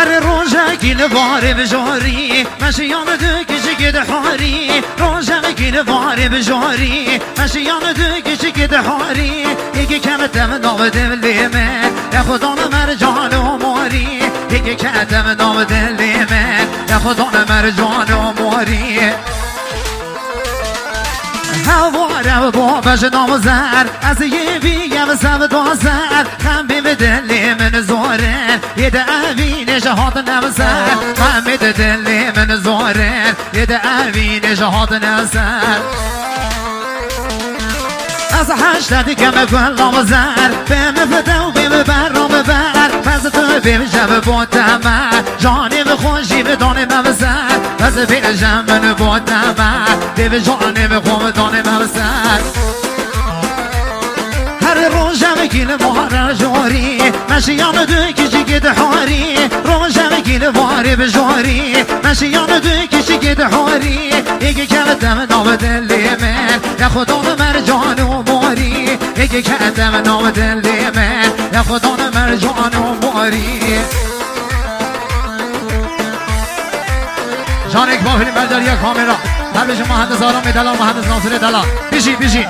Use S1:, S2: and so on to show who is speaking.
S1: هر روزه گیل واره بجاری مشیان دو کشی که دحاری روزه گیل واره بجاری مشیان دو کشی که دحاری یکی کمتم نام دلیمه یا خدا مرجان و ماری یکی کمتم نام دلیمه یا خدا مرجان و ماری هواره با بش نام زر از یه بیم سب دوزر خمبی به دلی من زوره یه ده اوین شهاد نمسر خمبی به دلی من زوره یه ده اوین شهاد نمسر از هشت کم کن نام زر بیم فته و بیم بر نام بر پس تو بیم شب با تمر جانی به خوشی به دانه ممسر پس بین شب با تمر بیم جانی به خوب دانه ممسر هر روزم گیل واره جاری مشیان دو کشی که دحاری روزم گیل واره بجاری مشیان دو کشی که دحاری یکی کلتم نام دلی من یا خدا مرجان و ماری یکی کلتم نام دلی من یا خدا مرجان و ماری جان اکبا فیلم برداری کامرا هر بشه مهندس آرام دلال مهندس ناصر دلال بیشی